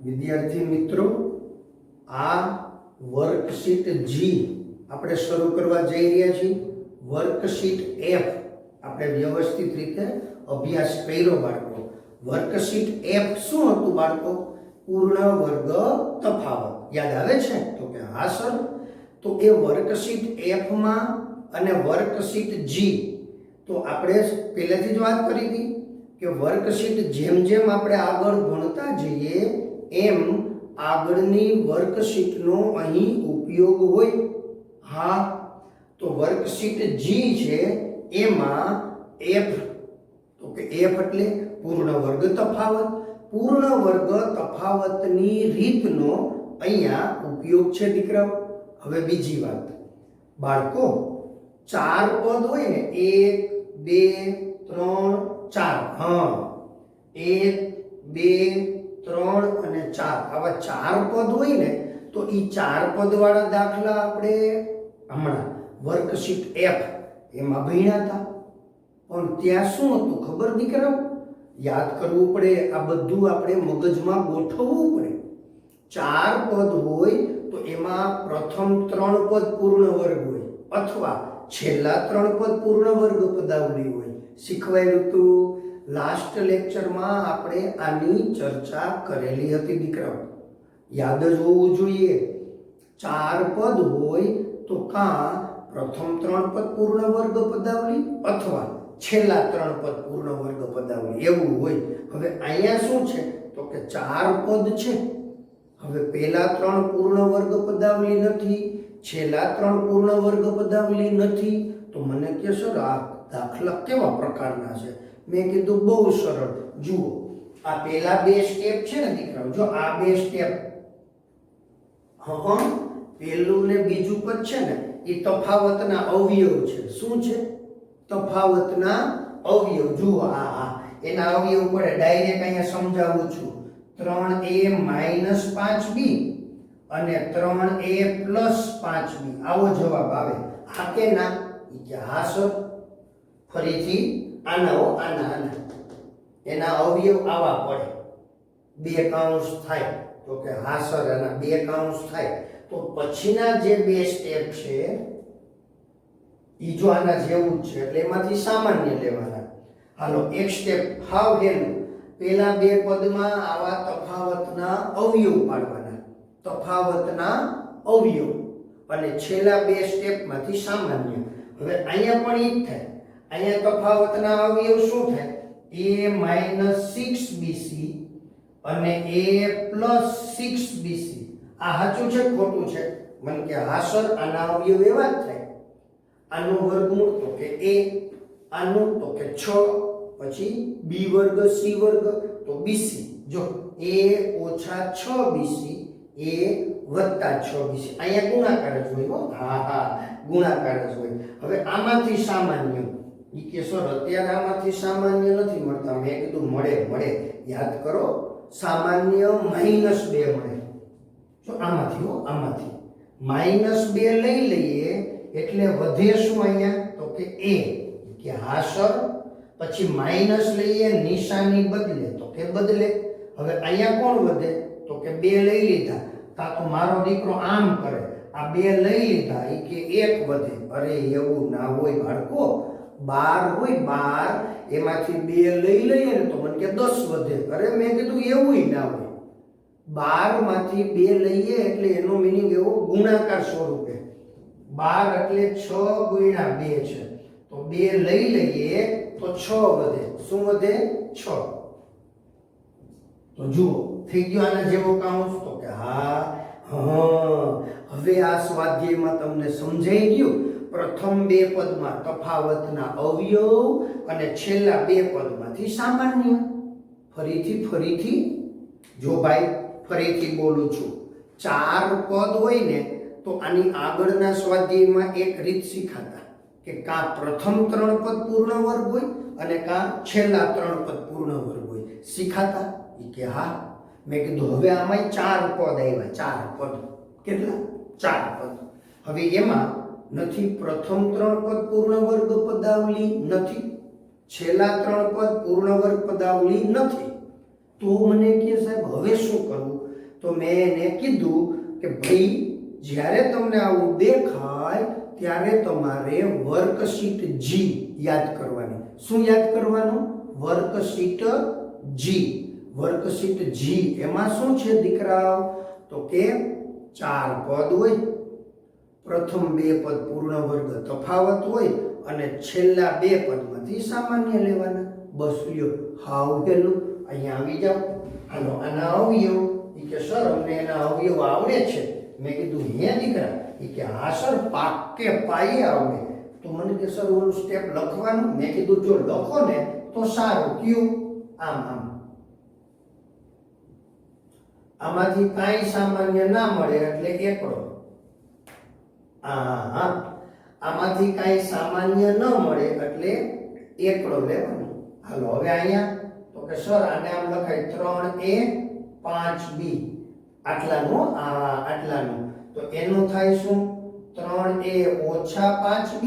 વિદ્યાર્થી મિત્રો, આ વર્કશીટ જી આપણે શરૂ કરવા જઈ રહ્યા છીએ. વર્કશીટ એફ આપણે વ્યવસ્થિત રીતે અભ્યાસ કર્યો બાળકો. વર્કશીટ એફ શું હતું બાળકો? પૂર્ણ વર્ગ તફાવત. યાદ આવે છે? તો કે હા સર. તો એ વર્કશીટ એફ માં અને વર્કશીટ જી, તો આપણે પહેલેથી જ વાત કરી હતી કે વર્કશીટ જેમ જેમ આપણે આગળ ભણતા જઈએ એમ આગળની વર્કશીટનો અહીં ઉપયોગ હોય. હા, તો વર્કશીટ જી છે એમાં એફ, તો કે એફ એટલે પૂર્ણ વર્ગ તફાવત. પૂર્ણ વર્ગ તફાવતની રીતનો અહીંયા ઉપયોગ છે દીકરાઓ. હવે બીજી વાત બાળકો, 4 પદ હોય ને, 1 2 3 4. હા, 1 2 3 અને 4 આવા 4 પદ હોય ને, તો એ 4 પદ વાળા દાખલા આપણે હમણાં વર્કશીટ એફ એમાં ભણ્યા હતા. પણ ત્યાં શું હતું ખબર દીકરાઓ? યાદ કરવું પડે. આ બધું આપણે મગજમાં ગોઠવવું પડે. 4 પદ હોય તો એમાં પ્રથમ 3 પદ પૂર્ણ વર્ગ હોય અથવા છેલ્લા 3 પદ પૂર્ણ વર્ગ પદાવલી હોય. શીખવાયું હતું. લાસ્ટ લેક્ચરમાં આપણે આની ચર્ચા કરેલી હતી દીકરાઓ. યાદ જ હોવું જોઈએ. 4 પદ હોય તો કાં પ્રથમ 3 પદ પૂર્ણ વર્ગ પદાવલી અથવા છેલ્લા 3 પદ પૂર્ણ વર્ગ પદાવલી એવું હોય. હવે અહીંયા શું છે તો કે 4 પદ છે. હવે પહેલા 3 પૂર્ણ વર્ગ પદાવલી નથી, છેલ્લા 3 પૂર્ણ વર્ગ પદાવલી નથી. તો મને કહે સર આ દાખલા કેવા પ્રકારના છે? મેં કીધું બહુ સરળ. જુઓ, આ પહેલા 2 સ્ટેપ છે ને દીકરાઓ, જો આ 2 સ્ટેપ, પહેલું ને બીજું પદ છે ને એ તફાવતના અવયવ છે. શું છે? તફાવતના અવયવ. જુઓ આ એના અવયવ પડે ડાયરેક્ટ અહીંયા સમજાવું છું. 3a - 5b અને 3a + 5b. આવો જવાબ આવે. હા કે ના? હા સર. ફરીથી આના એના અવયવ આવા પડે. 2 કૌંસ થાય તો કે હા સર, એના 2 કૌંસ થાય. તો પછીના જે 2 સ્ટેપ છે ઈ જો આના જેવું જ છે એટલે એમાંથી સામાન્ય લેવાના. હાલો, એક સ્ટેપ હાવ હેલું. પહેલા 2 પદમાં આવા તફાવતના અવયવ પાડવાના. તફાવતના અવયવ. અને છેલ્લા 2 સ્ટેપમાંથી સામાન્ય. હવે અહીંયા પણ ઈ જ થાય. અહીંયા તફાવતના અવયવ શું થાય? a - 6bc અને a + 6bc. આ સાચું છે ખોટું છે? મને કે હા સર, આના અવયવ એવા જ થાય. આનું વર્ગમૂળ તો કે a, આનું તો કે 6, પછી b વર્ગ c વર્ગ તો bc. જો a - 6bc, a + 6bc. અહીંયા ગુણાકાર જ હોય. હા, ગુણાકાર જ હોય. હવે આમાંથી સામાન્ય, ઈ કે સર અત્યારે આમાંથી સામાન્ય નથી મળતા. મેં કીધું મળે. યાદ કરો, સામાન્ય -2 મળે. જો આમાંથી -2 લઈ લઈએ એટલે વધે શું અહીંયા? તો કે a. કે હા સર. પછી માઈનસ લઈએ, નિશાની બદલે તો કે બદલે. હવે અહીંયા કોણ વધે? તો કે 2 લઈ લીધા. તા તો મારો દીકરો આમ કરે, આ 2 લઈ લીધા, એ કે 1 વધે. અરે એવું ના હોય બાળકો. 12 હોય, 12 એમાંથી 2 લઈ લઈએ ને તો મને કે 10 વધે. અરે મેં કીધું એવું ના હોય. 12 માંથી 2 લઈએ એટલે એનો મીનિંગ એવો ગુણાકાર સ્વરૂપે. 12 એટલે 6 × 2 છે. તો 2 લઈ લઈએ તો 6 વધે. શું વધે? 6. તો જુઓ, થઈ ગયો આના જેવો કૌંસ? તો કે હા. હવે આ સ્વાધ્યાયમાં તમને સમજાઈ ગયું. પ્રથમ 2 પદમાં તફાવતના અવયવ અને છેલ્લા 2 પદમાંથી સામાન્ય. ફરીથી જો ભાઈ, ફરીથી બોલું છું. 4 પદ હોય ને તો આની આગળના સ્વાધ્યાયમાં એક રીત શીખાતા કે કાં પ્રથમ 3 પદ પૂર્ણ વર્ગ હોય અને કાં છેલ્લા 3 પદ પૂર્ણ વર્ગ હોય. શીખાતા? ઈ કે હા. મેં કીધું હવે આમાં 4 પદ આવ્યા. 4 પદ. કેટલા? 4 પદ. હવે એમાં નથી પ્રથમ 3 પદ પૂર્ણ વર્ગ પદાવલી, નથી છેલ્લા 3 પદ પૂર્ણ વર્ગ પદાવલી, નથી. તો મને કે સાહેબ હવે શું કરવું? તો મેં એને કીધું કે ભાઈ જ્યારે તમને આવું દેખાય ત્યારે તમારે વર્કશીટ જી યાદ કરવાની. શું યાદ કરવાનું? વર્કશીટ જી. વર્કશીટ જી એમાં શું છે દીકરાઓ? તો કે 4 પદ હોય, પ્રથમ 2 પદ પૂર્ણ વર્ગ તફાવત હોય અને છેલ્લા 2 પદમાંથી સામાન્ય લેવાના. બસ લ્યો, હાવ પેલું અહીંયા આવી જાવ. હાલો આના અવયવ. ઈ કે સર અમને એના અવયવ આવડે છે. મેં કીધું હે દીકરા? ઈ કે હા સર પાકે પાયે આવડે. તો મને કે સર ઓલું સ્ટેપ લખવાનું. મેં કીધું જો લખો ને તો સારું. કયું? આમ આમ. આમાંથી કાંઈ સામાન્ય ના મળે એટલે એકડો. હા, આમાંથી કાંઈ સામાન્ય ન મળે એટલે એકડો લેવાનો. હાલો હવે અહીંયા તો કે સર આને આમ લખાય 3a 5b આટલાનું આટલાનું. તો એનું થાય શું? 3a ઓછા 5b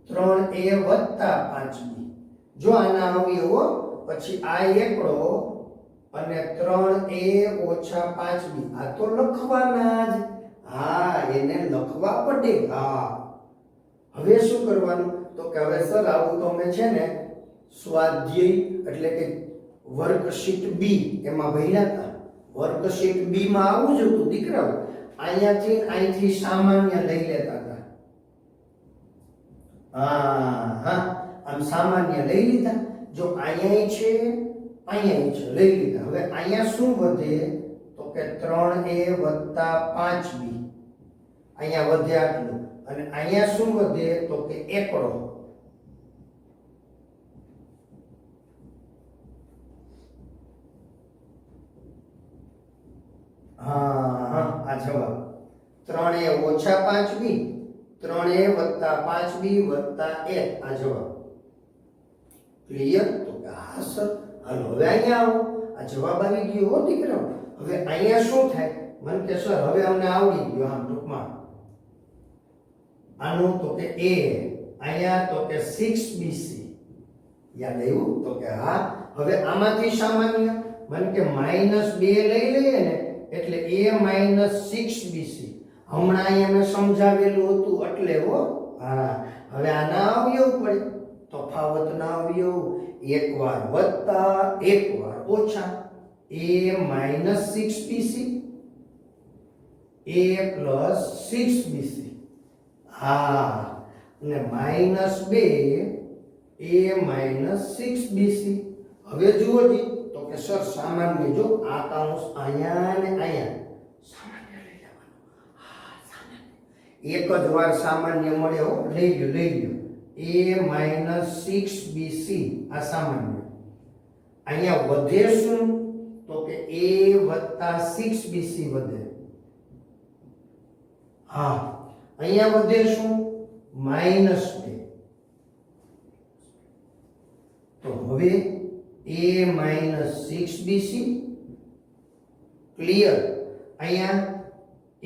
3a વત્તા 5b. જો આના અવયવો પછી આ એકડો અને 3a ઓછા 5b આ તો લખવાના જ. હા એને લખવા પડે. હા હવે શું કરવાનું? તો કે હવે સર આવું તો મેં છે ને સ્વાધ્યાય એટલે કે વર્કશીટ બી એમાં ભણ્યા હતા. વર્કશીટ બી માં આવું જ હતું દીકરાઓ. અહીંથી સામાન્ય લઈ લેતા હતા. હા આમ સામાન્ય લઈ લીધા. જો અહીંયા છે અહીંયા છે લઈ લીધા. હવે અહીંયા શું વધે? તો કે 3a વત્તા 5b અહીંયા વધે આટલું. અને અહીંયા શું વધે? તો કે એકડો. આ જવાબ 3a ઓછા 5b 3a વત્તા 5b વત્તા 1 આ જવાબ. ક્લિયર? તો કે હા સર. હાલો હવે અહીંયા આવો. આ જવાબ આવી ગયો હો દીકરાઓ. હવે અહીંયા શું થાય? મને કે સર હવે અમને આવડી ગયો આમ ટૂંકમાં. આનું તો કે a અહીંયા તો કે 6bc યાદ આવ્યું? તો કે હા. હવે આમાંથી સામાન્ય મને કે -2 લઈ લઈએ ને એટલે a 6bc. હમણાં અહીંયા મેં સમજાવેલું હતું એટલે હો. હા હવે આના અવયવ પડે. તફાવતના અવયવ એકવાર વત્તા એકવાર ઓછા. a 6bc a 6bc. હા અને -2 a 6bc. હવે જુઓ જી તો કે સર સામાન્ય જો આ કાઉન્સ અહીંયા ને અહીંયા સામાન્ય લઈ લેવાનું. હા સામાન્ય એક જ વાર સામાન્ય મળે હો. લઈ લ્યો a 6bc આ સામાન્ય. અહીંયા વધે શું? તો કે a 6bc વધે. હા અહીંયા વધે શું? -2. તો હવે a 6bc ક્લિયર. અહીંયા a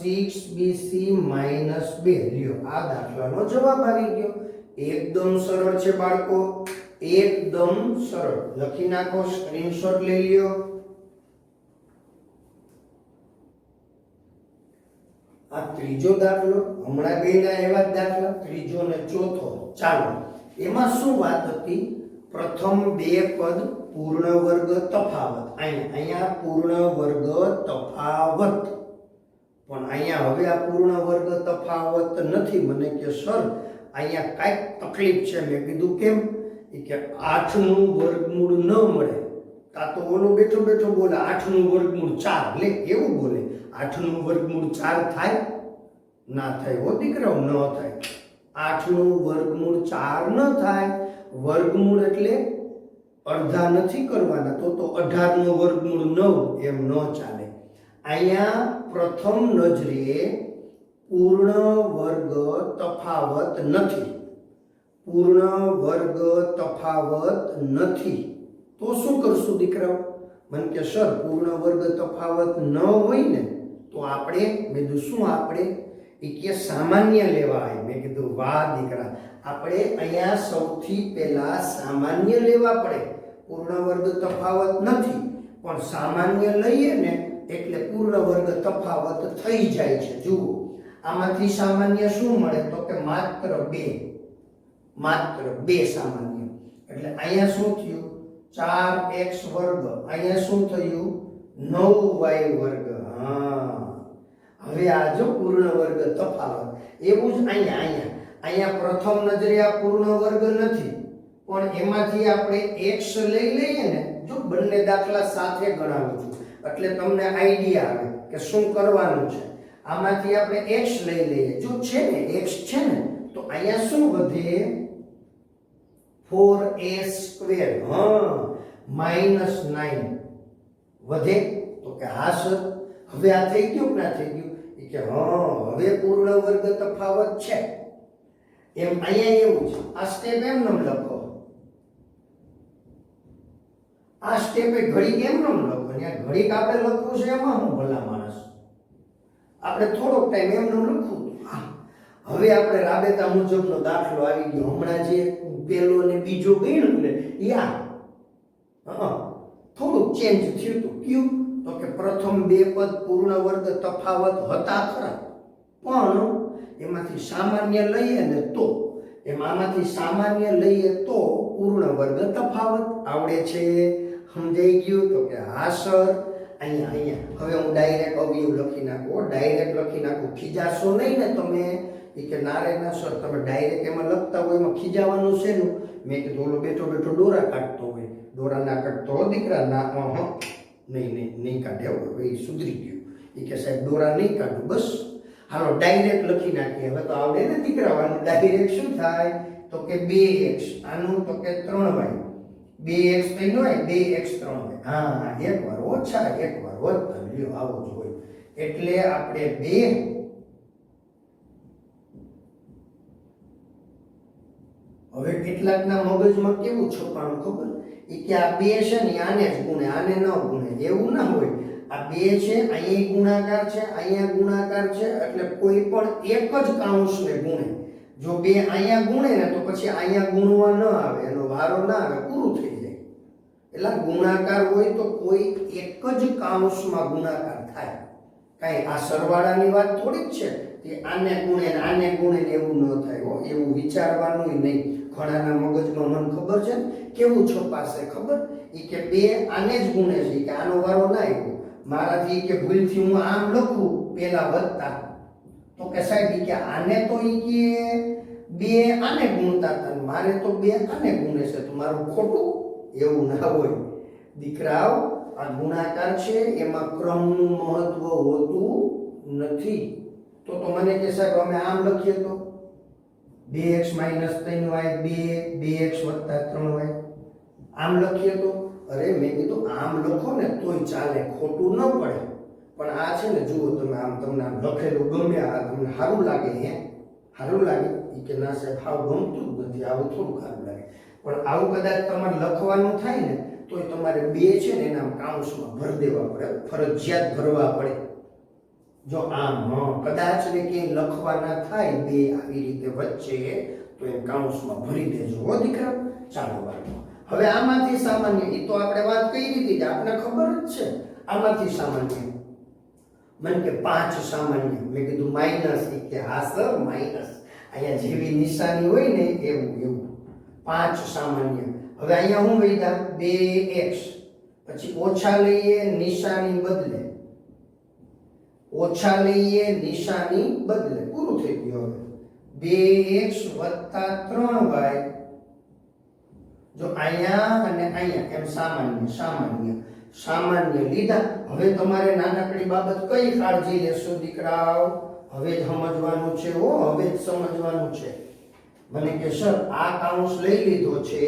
6bc -2 લ્યો. આ દાખલાનો જવાબ આવી ગયો. એકદમ સરળ છે બાળકો, એકદમ સરળ. લખી નાખો, સ્ક્રીનશોટ લઈ લ્યો. આ ત્રીજો દાખલો હમણાં બેના એવા જ દાખલા, ત્રીજો ને ચોથો. ચાલો એમાં શું વાત હતી? પ્રથમ 2 પદ પૂર્ણ વર્ગ તફાવત. અહીંયા પૂર્ણ વર્ગ તફાવત. પણ અહીંયા હવે આ પૂર્ણ વર્ગ તફાવત નથી. મને કે સર અહીંયા કાંઈક તકલીફ છે. મેં કીધું કેમ? કે 8 નું વર્ગમૂળ ન મળે. તા તો ઓલો બેઠો બોલે 8 નું વર્ગમૂળ 4. લે એવું બોલે 8 નું વર્ગમૂળ 4 થાય? ના થાય હો દીકરાઓ, ન થાય. 8 નું વર્ગમૂળ 4 ન થાય. વર્ગમૂળ એટલે અડધા નથી કરવાના. તો 18 નું વર્ગમૂળ 9 એમ ન ચાલે. અહીંયા પ્રથમ નજરે પૂર્ણ વર્ગ તફાવત નથી. પૂર્ણ વર્ગ તફાવત નથી. તો શું કરશું દીકરાઓ? મને કે સર પૂર્ણ વર્ગ તફાવત ન હોય ને તો આપણે મેં કીધું શું આપણે કે સામાન્ય લેવા આવે. મેં કીધું વાહ દીકરા, આપણે અહીંયા સૌથી પહેલા સામાન્ય લેવા પડે. પૂર્ણ વર્ગ તફાવત નથી પણ સામાન્ય લઈએ ને એટલે પૂર્ણ વર્ગ તફાવત થઈ જાય છે. જુઓ આમાંથી સામાન્ય શું મળે તો કે માત્ર 2 સામાન્ય. એટલે અહીંયા શું થયું 4x વર્ગ, અહીંયા શું થયું 9y વર્ગ. હા, હવે આ જો પૂર્ણ વર્ગ તફાવત. એવું જ અહીંયા પ્રથમ નજરે આ પૂર્ણ વર્ગ નથી, પણ એમાંથી આપણે x લઈ લઈએ ને, જો બંને દાખલા સાથે ગણાવું છું એટલે તમને આઈડિયા આવે કે શું કરવાનું છે. આમાંથી આપણે x લઈ લઈએ, જો છે ને x છે ને, તો અહીંયા શું વધે 4a². હા, -9 વધે. તો કે હા સર, હવે આ થઈ ગયું કે ના થઈ ગયું? કે હા, હવે પૂર્ણ વર્ગ તફાવત છે. એમ અહીંયા એવું છે. આ સ્ટેપ એમ નામ લખો, આ સ્ટેપે ઘડીક એમ નામ લખો. અહીંયા ઘડીક આપણે લખવું છે એમાં હું ભલા માણસ, આપણે થોડોક ટાઈમ એમ નામ લખવું. હવે આપણે રાબેતા મુજબનો દાખલો આવી ગયો. હમણાં જે પહેલો ને બીજો ગણ્યું ને થોડુંક ચેન્જ થયું હતું. કયું? તો કે પ્રથમ 2 પદ પૂર્ણ વર્ગ તફાવત હતા ખરા, પણ એમાંથી સામાન્ય લઈએ ને તો આમાંથી સામાન્ય લઈએ તો પૂર્ણ વર્ગ તફાવત આવડે છે. સમજાઈ ગયું? તો કે હા સર. અહીંયા હવે હું ડાયરેક્ટ અવયવ લખી નાખું, ડાયરેક્ટ લખી નાખું. ખીજાશો નહીં ને તમે? કે ના રે ના સર, તમે ડાયરેક્ટ એમાં લખતા હોય એમાં ખીજાવાનું છે ને? મેં કીધું ઓલો બેઠો દોરા કાઢતો હોય, દોરા ના કાઢતો દીકરા ના, નહીં કાઢે. હવે એ સુધરી ગયું. એ કે સાહેબ દોરા નહીં કાઢું, બસ હાલો ડાયરેક્ટ લખી નાખીએ. હવે તો આવડે ને દીકરાવાનું. ડાયરેક્ટ શું થાય તો કે 2x, આનું તો કે 3y. 2x તો ન હોય, 2x 3y. હા, એક વાર ઓછા એક વાર વધતા, લ્યો આવો જ હોય. એટલે આપણે 2 હવે કેટલાકના મગજમાં કેવું છપાણું ખબર? કે આ 2 છે ને આને જ ગુણે, આને ન ગુણે. એવું ના હોય. આ 2 છે, અહીંયા ગુણાકાર છે, અહીંયા ગુણાકાર છે, એટલે કોઈ પણ એક જ કાઉન્સને ગુણે. જો 2 અહીંયા ગુણે ને તો પછી અહીંયા ગુણવા ન આવે, એનો વારો ના આવે, પૂરું થઈ જાય. એટલે ગુણાકાર હોય તો કોઈ એક જ કાઉન્સમાં ગુણાકાર થાય. કાંઈ આ સરવાળાની વાત થોડીક છે કે આને ગુણે ને આને ગુણે ને એવું ન થાય હો. એવું વિચારવાનું નહીં. ઘણાના મગજમાં મને ખબર છે કેવું છપાશે ખબર? કે 2 આને જ ગુણે છે, કે આનો વારો ના આવ્યો મારાથી, કે ભૂલથી હું આમ લખું પેલા વધતા, તો કે સાહેબ કે આને તો કે 2 આને ગુણતા હતા, મારે તો 2 આને ગુણે છે, તો મારું ખોટું? એવું ના હોય દીકરાઓ. આ ગુણાકાર છે એમાં ક્રમનું મહત્વ હોતું નથી. તો મને કે સાહેબ અમે આમ લખીએ તો 2x - 3y 2x + 3y આમ લખીએ તો? અરે મેં કીધું આમ લખો ને તોય ચાલે, ખોટું ન પડે. પણ આ છે ને જુઓ તમે, આમ તમને આમ લખેલું ગમે, આ તમને સારું લાગે? સારું લાગે? કે ના સાહેબ હાવ ગમતું જ નથી, આવું થોડું સારું લાગે. પણ આવું કદાચ તમારે લખવાનું થાય ને તોય તમારે 2 છે ને એના કાઉન્સમાં ભરી દેવા પડે, ફરજિયાત ભરવા પડે. જો આમ કદાચ ને ક્યાંય લખવાના થાય 2 આવી રીતે વચ્ચે, તો એ કાઉન્સમાં ભરી દેજો હો દીકરા. ચાલો બાળકો, હવે આમાંથી સામાન્ય, એ તો આપણે વાત કઈ રીતે જ આપણને ખબર જ છે. આમાંથી સામાન્ય મને કે 5 સામાન્ય. મેં કીધું માઇનસ. કે હા સર માઇનસ, અહીંયા જેવી નિશાની હોય ને એવું 5 સામાન્ય. હવે અહીંયા હું વધ્યા 2x, પછી ઓછા લઈએ નિશાની બદલે, ઓછા લઈએ નિશાની બદલે, પૂરું થઈ ગયું. હવે 2x + 3y. જો અહીંયા અને અહીંયા એમ સામાન્ય લીધા. હવે તમારે નાનકડી બાબત કઈ કાળજી લેશો દીકરાઓ? હવે જ સમજવાનું છે હો, હવે જ સમજવાનું છે. મને કે સર આ કાઉન્સ લઈ લીધો છે,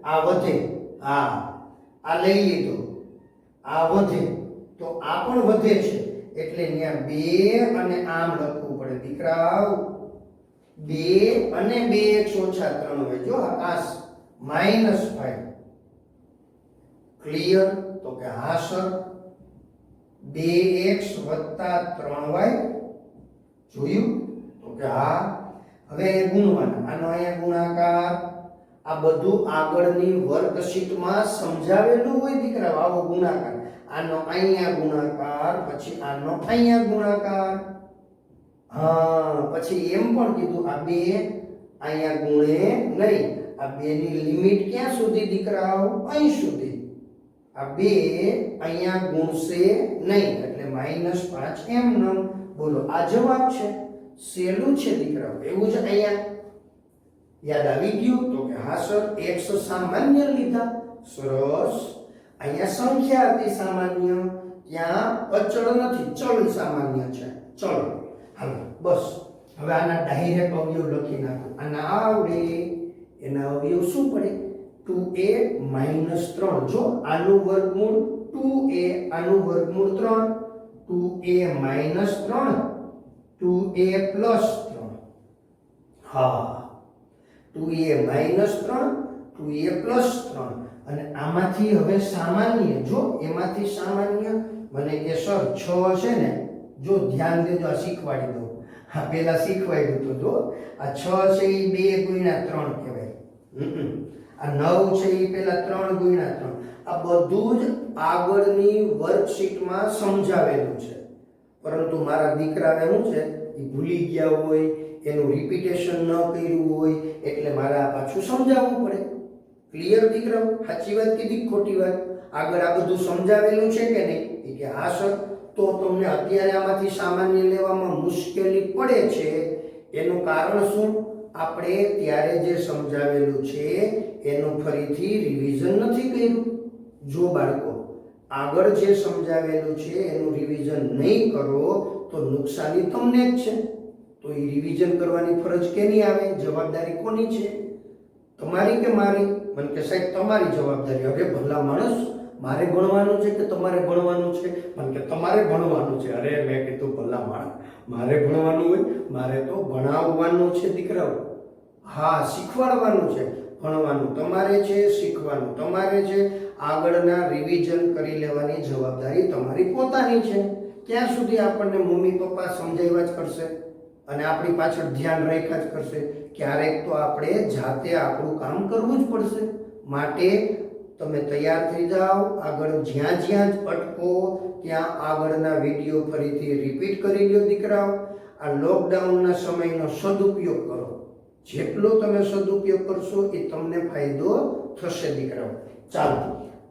આ વધે, આ લઈ લીધો, આ વધે, તો આ પણ વધે છે, એટલે અહીંયા 2 અને આમ લખવું પડે દીકરાઓ. 2 અને 2x - 3y. જો આકાશ -5. ક્લિયર? તો કે હા સર. 2x + 3y જોયું? તો કે હા. હવે ગુણવાના, આનો અહીંયા ગુણાકાર, આ બધું આગળની વર્કશીટમાં સમજાવેલું હોય દીકરા. આવો ગુણાકાર આનો અહીંયા ગુણાકાર, પછી આનો અહીંયા ગુણાકાર. હા, પછી એમ પણ કીધું આ બે અહીંયા ગુણે નહીં. આ બે ની લિમિટ ક્યાં સુધી દીકરાઓ? અહીં સુધી. આ બે અહીંયા ગુણશે નહીં એટલે -5 એમનેમ. બોલો આ જવાબ છે. સહેલું છે દીકરાઓ. એવું જ અહીંયા યાદ આવી ગયું તો કે હા સર x સામાન્ય લીધા. સરસ. અહીંયા સંખ્યા હતી સામાન્ય, ત્યાં અચળ નથી, ચલ સામાન્ય છે. ચલ. હાલો બસ હવે આના ડાયરેક્ટ અવયવ લખી નાખો. આના આવડે એના અવયવ શું પડે? 2a - 3. જો આનું વર્ગમૂળ 2a, આનું વર્ગમૂળ 3, 2a - 3, 2a + 3. હા, 2a - 3, 2a + 3. અને આમાંથી હવે સામાન્ય, જો એમાંથી સામાન્ય મને કે સર 6 છે ને, જો ધ્યાન દેજો આ શીખવાડી દઉં. હા પેલા શીખવાડ્યું તો જો આ 6 છે એ 2 × 3 કહેવાય. આ 9 છે એ પેલા 3 × 3. આ બધું જ આગળની વર્કશીટમાં સમજાવેલું છે, પરંતુ મારા દીકરાને શું છે એ ભૂલી ગયા હોય, એનું રિપીટેશન ન કર્યું હોય, એટલે મારે આ પાછું સમજાવવું પડે. ક્લિયર દીકરાઓ? સાચી વાત કીધી ખોટી વાત? આગળ આ બધું સમજાવેલું છે કે નહીં? કે હા સર. તો તમને અત્યારે આમાંથી સામાન્ય લેવામાં મુશ્કેલી પડે છે, એનું કારણ શું? આપણે ત્યારે જે સમજાવેલું છે એનું ફરીથી રિવિઝન નથી કર્યું. જો બાળકો આગળ જે સમજાવેલું છે એનું રિવિઝન નહીં કરો તો નુકસાની તમને જ છે. તો એ રિવિઝન કરવાની ફરજ કેની આવે? જવાબદારી કોની છે? તમારી કે મારી? મને કે સાહેબ તમારી જવાબદારી. હવે ભલા માણસ, મારે ભણવાનું છે કે તમારે ભણવાનું છે? મને કે તમારે ભણવાનું છે. અરે મેં કીધું ભલા માણસ, મારે ભણવાનું હોય? મારે તો ભણાવવાનું છે દીકરાઓ. હા, શીખવાડવાનું છે. ભણવાનું તમારે છે, શીખવાનું તમારે છે. આગળના રિવિઝન કરી લેવાની જવાબદારી તમારી પોતાની છે. ક્યાં સુધી આપણને મમ્મી પપ્પા સમજાવ્યા જ કરશે અને આપણી પાછળ ધ્યાન રાખ્યા જ કરશે? ક્યારેક તો આપણે જાતે આપણું કામ કરવું જ પડશે. માટે તમે તૈયાર થઈ જાઓ. આગળ જ્યાં જ્યાં જ અટકો ત્યાં આગળના વિડીયો ફરીથી રિપીટ કરી લો દીકરાઓ. આ લોકડાઉનના સમયનો સદુપયોગ કરો. જેટલો તમે સદુપયોગ કરશો એ તમને ફાયદો થશે દીકરાઓ. ચાલો,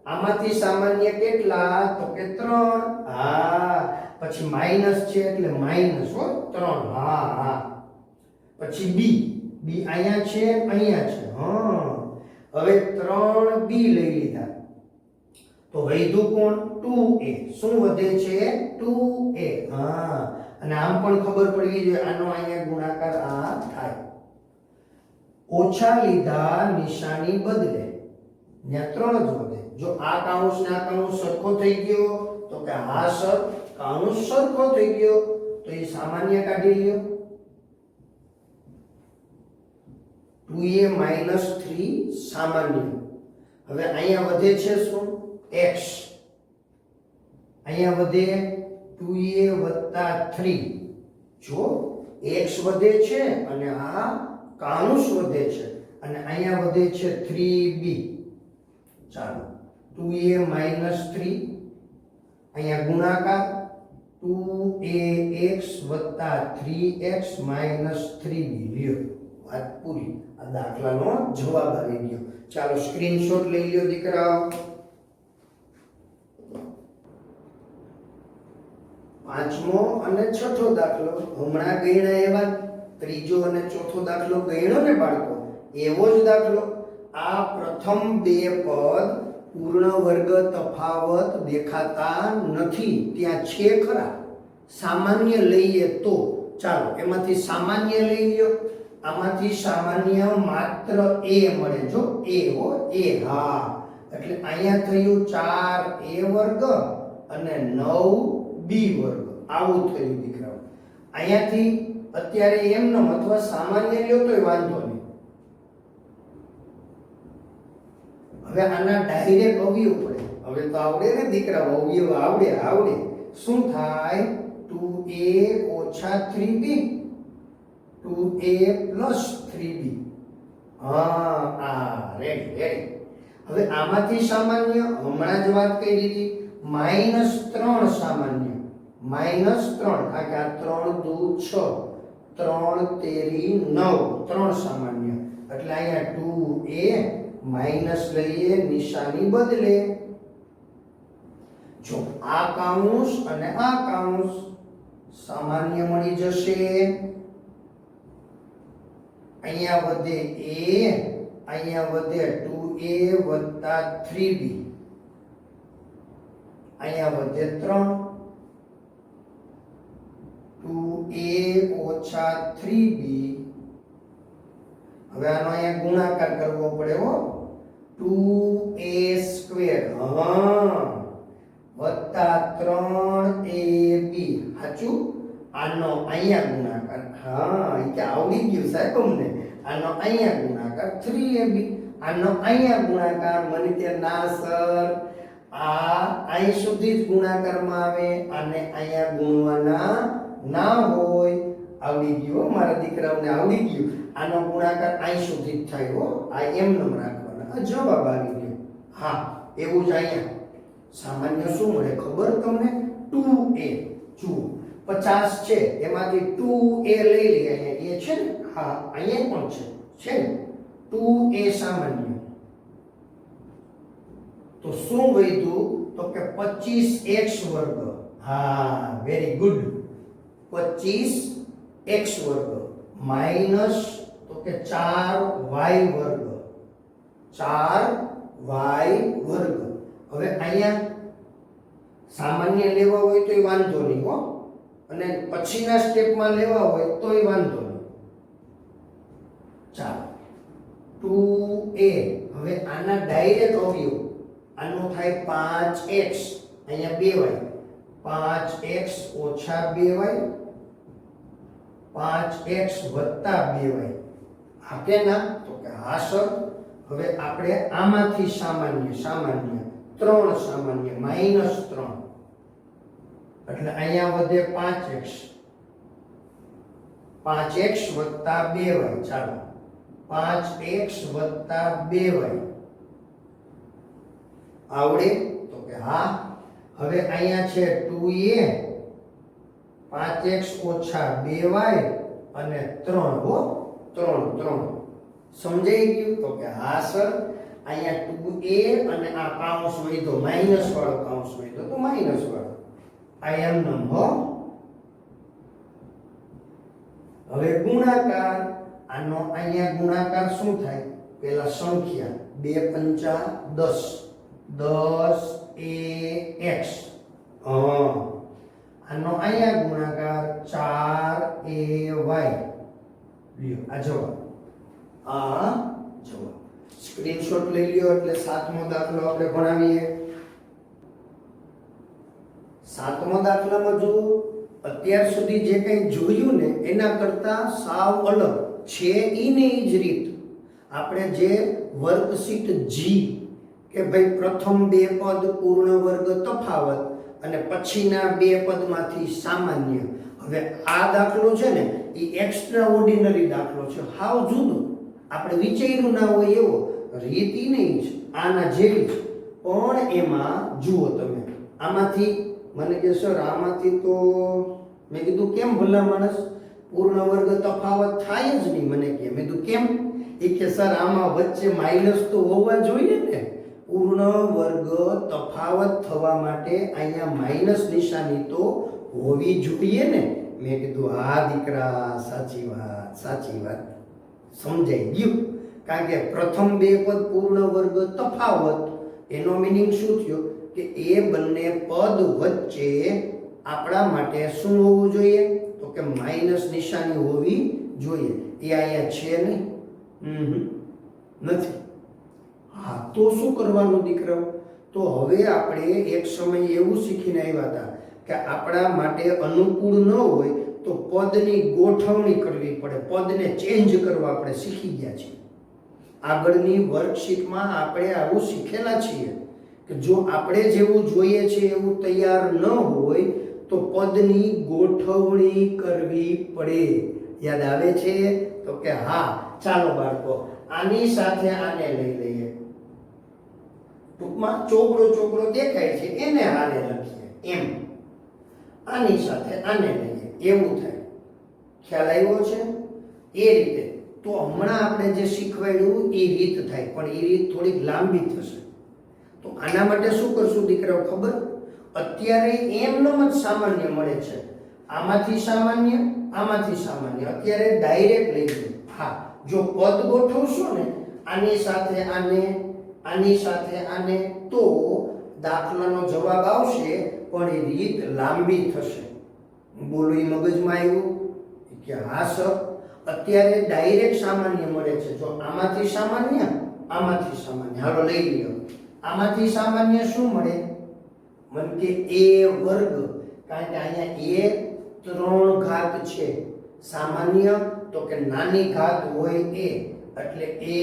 આમાંથી સામાન્ય કેટલા? તો કે 3. હા, પછી માઈનસ છે એટલે માઈનસ 3. હા હા. પછી બી અહીંયા છે, અહીંયા છે. હા, હવે 3b લઈ લીધા તો વધ્યું કોણ? 2a. શું વધે છે? 2a. હા, અને આમ પણ ખબર પડવી જોઈએ આનો અહીંયા ગુણાકાર આ થાય. ઓછા લીધા, નિશાની બદલે, ત્યાં 3 જ વધે. જો આ કાઉન્સ ને આ કાઉન્સ સરખો થઈ ગયો તો કે હા સર કાઉન્સ સરખો થઈ ગયો, તો એ સામાન્ય કાઢી લ્યો. 2a - 3 સામાન્ય. હવે અહીંયા વધે છે શું? x. અહીંયા વધે 2a + 3. જો x વધે છે અને આ કાઉન્સ વધે છે, અને અહીંયા વધે છે 3b. ચાલો, 2a - 3 અહીંયા ગુણાકાર 2ax + 3x - 3b. લ્યો, વાત પૂરી. આ દાખલાનો જવાબ આવી ગયો. ચાલો સ્ક્રીનશોટ લઈ લ્યો દીકરાઓ. 5મો અને 6થો દાખલો હમણાં ગણ્યા એવા. 3જો અને 4થો દાખલો ગણ્યો ને બાળકો, એવો જ દાખલો. આ પ્રથમ 2 પદ પૂર્ણ વર્ગ તફાવત દેખાતા નથી, ત્યાં છે ખરા. સામાન્ય લઈએ તો ચાલો એમાંથી સામાન્ય લઈ લ્યો. આમાંથી સામાન્ય માત્ર a મળે. જો a હો, a. હા, એટલે અહીંયા થયું 4a² અને 9b². આવું થયું દીકરાઓ. અહીંયાથી અત્યારે એમનો અથવા સામાન્ય લ્યો તોય વાંધો નહીં. હવે આના ડાયરેક્ટ અવયવ પડે. હવે તો આવડે ને દીકરાઓ, અવયવ આવડે. શું થાય? 2a - 3b, 2a + 3b. હા, રેડી. હવે આમાંથી સામાન્ય હમણાં જ વાત કરી હતી. -3 સામાન્ય, -3 કારણ કે આ 3 દુ 6, 3 તેરી 9, 3 સામાન્ય એટલે અહીંયા 2a માઈનસ લઈએ, નિશાની બદલે. જો આ કાઉન્સ અને આ કાઉન્સ સામાન્ય મળી જશે. અહીંયા વધે a, અહીંયા વધે 2a + 3b, અહીંયા વધે 3, 2a - 3b. હવે આનો અહીંયા ગુણાકાર કરવો પડે હો. 2a², હા, વત્તા 3ab, સાચું. આનો અહીંયા ગુણાકાર, હા, એ કે આવડી ગયું સાહેબ અમને. આનો અહીંયા ગુણાકાર 3ab, આનો અહીંયા ગુણાકાર મને કે ના સર આ અહીં સુધી જ ગુણાકારમાં આવે, આને અહીંયા ગુણવાના ના હોય. આવડી ગયું મારા દીકરાઓને, આવડી ગયું. આનો ગુણાકાર અહીં સુધી જ થાય હો. આ એમ નમ રાખવાના. આ જવાબ આવી ગયો. હા, એવું જ અહીંયા સામાન્ય શું મળે ખબર તમને? 2a. જુઓ 50 છે એમાંથી 2a લઈ લઈએ. અહીંયા એ છે ને, હા અહીંયા પણ છે ને 2a સામાન્ય. તો શું વધ્યું? તો કે 25x². હા, વેરી ગુડ. 25x² માઈનસ તો કે 4y², 4y². હવે અહીંયા સામાન્ય લેવા હોય તોય વાંધો નહીં હો, અને પછીના સ્ટેપમાં લેવા હોય તોય વાંધો નહીં. ચાલો 2a. હવે આના ડાયરેક્ટ અવયવ આનો થાય 5x, અહીંયા 2y, 5x - 2y, 5x + 2y. આ કે ના? તો કે હા સર. હવે આપણે આમાંથી સામાન્ય 3 સામાન્ય -3 એટલે અહીંયા વધે 5x, 5x + 2y. ચાલો 5x + 2y આવડે? તો કે હા. હવે અહીંયા છે 2a, 5x - 2y અને 3 હો, 3 સમજાઈ ગયું? તો કે હા સર. અહીંયા 2a અને આ કાઉન્સ હોય તો માઈનસ વાળો કાઉન્સ હોય તો માઈનસ વાળો. આ એમ નમ હો. હવે ગુણાકાર, આનો અહીંયા ગુણાકાર શું થાય? પેલા સંખ્યા 2 પંચા 10, 10ax. આનો અહીંયા ગુણાકાર 4ay. લ્યો આ જવાબ, આ જવાબ. સ્ક્રીનશોટ લઈ લ્યો એટલે 7મો દાખલો આપણે ભણાવીએ. 7મો દાખલામાં જો અત્યાર સુધી જે કંઈ જોયું ને એના કરતા સાવ અલગ છે. ઈ ને ઈ જ રીત આપણે જે વર્કશીટ જી કે ભાઈ પ્રથમ 2 પદ પૂર્ણ વર્ગ તફાવત અને પછીના 2 પદમાંથી સામાન્ય. હવે આ દાખલો છે ને એ એક્સ્ટ્રા ઓર્ડિનરી દાખલો છે, હાવ જુદો. આપણે વિચાર્યું ના હોય એવો, રીતિ નહીં જ આના જેવી જ. પણ એમાં જુઓ તમે, આમાંથી મને કે સર આમાંથી તો મેં કીધું કેમ ભલા માણસ પૂર્ણ વર્ગ તફાવત થાય જ નહીં. મને કે મેં કીધું કેમ? એ કે સર આમાં વચ્ચે માઇનસ તો હોવા જોઈએ ને. પૂર્ણ વર્ગ તફાવત થવા માટે અહીંયા માઇનસ નિશાની તો હોવી જોઈએ ને. મેં કીધું હા દીકરા, સાચી વાત, સાચી વાત. સમજાઈ ગયું? કારણ કે પ્રથમ 2 પદ પૂર્ણ વર્ગ તફાવત એનો મિનિંગ શું થયો કે એ બંને પદ વચ્ચે આપણા માટે શું હોવું જોઈએ? તો કે માઈનસ નિશાની હોવી જોઈએ. એ અહીંયા છે નહીં, નથી. હા, તો શું કરવાનું દીકરાઓ? તો હવે આપણે એક સમય એવું શીખીને આવ્યા હતા કે આપણા માટે અનુકૂળ ન હોય તો પદની ગોઠવણી કરવી પડે, પદને ચેન્જ કરવા આપણે શીખી ગયા છીએ. આગળની વર્કશીટમાં આપણે આવું શીખેલા છીએ કે જો આપણે જેવું જોઈએ છે એવું તૈયાર ન હોય તો પદની ગોઠવણી કરવી પડે. યાદ આવે છે? તો કે હા. ચાલો બાળકો, આની સાથે આને લઈ લઈએ. ટૂંકમાં ચોગડો દેખાય છે એને હારે લખીએ એમ, આની સાથે આને લઈએ એવું થાય. ખ્યાલ આવ્યો છે? એ રીતે તો હમણાં આપણે જે શીખવાડ્યું એ રીત થાય, પણ એ રીત થોડીક લાંબી થશે. તો આના માટે શું કરશું દીકરાઓ ખબર? અત્યારે એમનેમ જ સામાન્ય મળે છે, આમાંથી સામાન્ય, આમાંથી સામાન્ય. અત્યારે ડાયરેક્ટ લઈ લો. હા, જો પદ ગોઠવશો ને આની સાથે આને, આની સાથે આને, તો દાખલાનો જવાબ આવશે, પણ એ રીત લાંબી થશે. બોલો, એ મગજમાં આવ્યું કે હા સર? અત્યારે ડાયરેક્ટ સામાન્ય મળે છે. જો આમાંથી સામાન્ય, આમાંથી સામાન્ય. હાલો લઈ લ્યો. આમાંથી સામાન્ય શું મળે? મને કે a વર્ગ, કારણ કે અહીંયા a 3 ઘાત છે. સામાન્ય તો કે નાની ઘાત હોય એ, એટલે a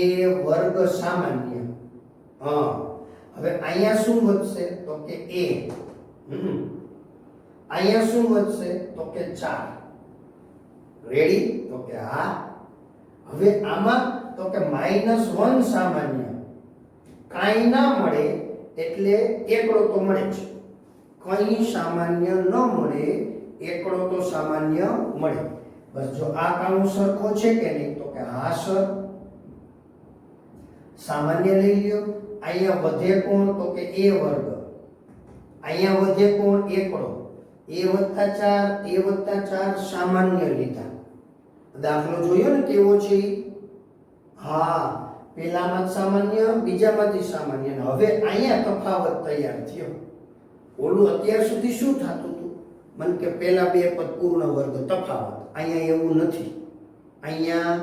વર્ગ સામાન્ય. હા, હવે અહીંયા શું વધશે? તો કે a. અહીંયા શું વધશે? તો કે 4. રેડી? તો કે હા. હવે આમાં તો કે -1 સામાન્ય. કાંઈ ના મળે એટલે એકડો તો મળે છે. કંઈ સામાન્ય ન મળે, એકડો તો સામાન્ય મળે. બસ જો આ કાણું સરખો છે કે નહીં? તો કે હા સર. સામાન્ય લઈ લ્યો. અહીંયા વધે કોણ? તો કે a વર્ગ. અહીંયા વધે કોણ? એકડો. a + 4 સામાન્ય લીધા. દાખલો જોયો ને કેવો છે? હા, પહેલામાં સામાન્ય, બીજામાંથી સામાન્ય. હવે અહીંયા તફાવત તૈયાર થયો. ઓલું અત્યાર સુધી શું થતું હતું? મને કે પહેલા બે પદ પૂર્ણ વર્ગ તફાવત. અહીંયા એવું નથી, અહીંયા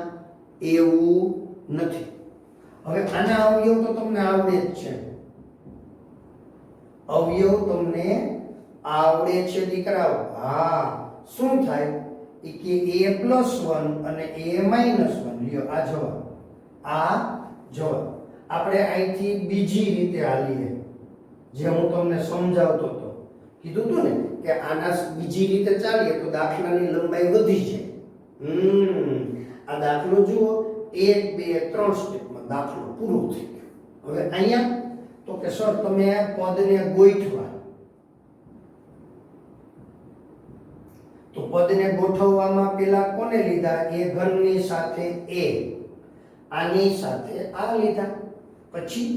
એવું નથી. હવે આના અવયવ તો તમને આવડે જ છે. અવયવ તમને આવડે છે દીકરાઓ. હા, શું થાય? કે a+1 અને a-1. લ્યો આ જવાબ, આ જવાબ. આપણે અહીંથી બીજી રીતે હાલીએ, જે હું તમને સમજાવતો હતો. કીધું હતું ને કે આના બીજી રીતે ચાલીએ તો દાખલાની લંબાઈ વધી જાય. આ દાખલો જુઓ, 1 2 3 સ્ટેપમાં દાખલો પૂરો થઈ ગયો. હવે અહીંયા તો કે સર તમે પદને ગોઠવા, તો પદને ગોઠવવામાં પેલા કોને લીધા? a ઘનની સાથે a, આની સાથે આ લીધા. પછી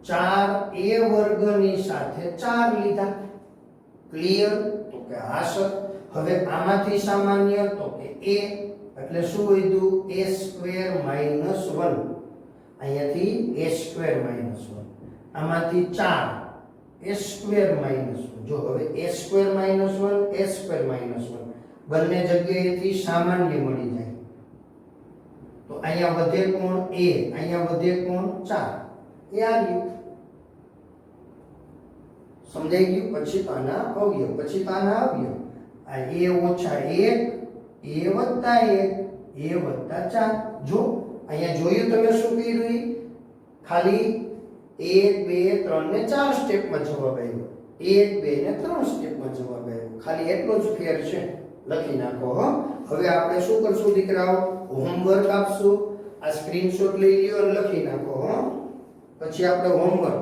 4a વર્ગની સાથે 4 લીધા. ક્લિયર? તો કે હા સર. હવે આમાંથી સામાન્ય, તો કે a, એટલે શું વધ્યું? a² - 1. અહીંયાથી a² - 1. આમાંથી 4 a² - 1. જો હવે a² - 1 a² - 1 બંને જગ્યાએથી સામાન્ય મળી જાય. તો અહીંયા વધે કોણ? a. અહીંયા વધે કોણ? 4. એ આ ગયું. સમજાઈ ગયું? પછી તો આના અવયવ, પછી તો આના અવયવ. આ a - 1, a + 1, a + 4. જો અહીંયા જોયું તમે શું કર્યું? ખાલી 1 2 3 ને 4 સ્ટેપમાં જવાબ આવ્યો. 1 2 ને 3 સ્ટેપમાં જવાબ આવ્યો. ખાલી એટલો જ ફેર છે. લખી નાખો. હો, હવે આપણે શું કરશું દીકરાઓ? હોમવર્ક આપશું. આ સ્ક્રીનશોટ લઈ લ્યો અને લખી નાખો. હો, પછી આપણે હોમવર્ક.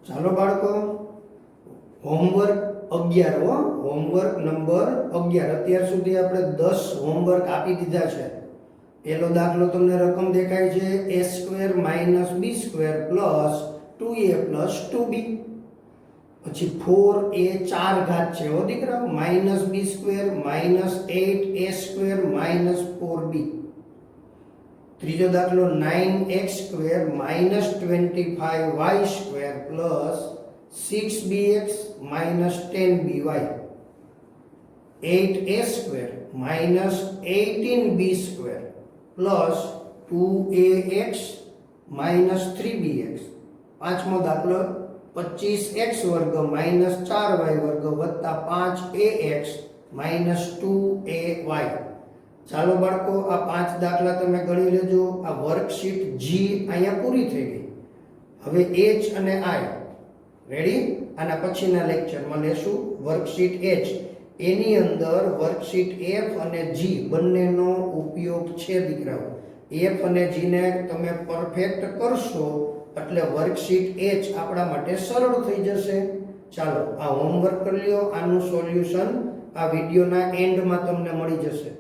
ચાલો બાળકો, હોમવર્ક 11. હો, હોમવર્ક નંબર 11. અત્યાર સુધી આપણે 10 હોમવર્ક આપી દીધા છે. પહેલો દાખલો તમને રકમ દેખાય છે, a² - b² + 2a + 2b. પછી 4a 4 ઘાત છે. હો દીકરાઓ, -b² - 8a² - 4b. ત્રીજો દાખલો 9x² - 25y² + 6bx - 10by. 8a² - 18b² + 2ax - 3bx. પાંચમો દાખલો 25x² - 4y² + 5ax - 2ay. ચાલો બાળકો, આ 5 દાખલા તમે ગણી લેજો. આ વર્કશીટ G અહીંયા પૂરી થઈ ગઈ. હવે H અને I રેડી? આના પછીના લેક્ચરમાં લેશું વર્કશીટ H. એની અંદર વર્કશીટ F અને G બંનેનો ઉપયોગ છે દીકરાઓ. F અને G ને તમે પરફેક્ટ કરશો એટલે વર્કશીટ H આપણા માટે સરળ થઈ જશે. ચાલો આ હોમવર્ક કરી લ્યો, આનું સોલ્યુશન આ વિડીયોના એન્ડમાં તમને મળી જશે.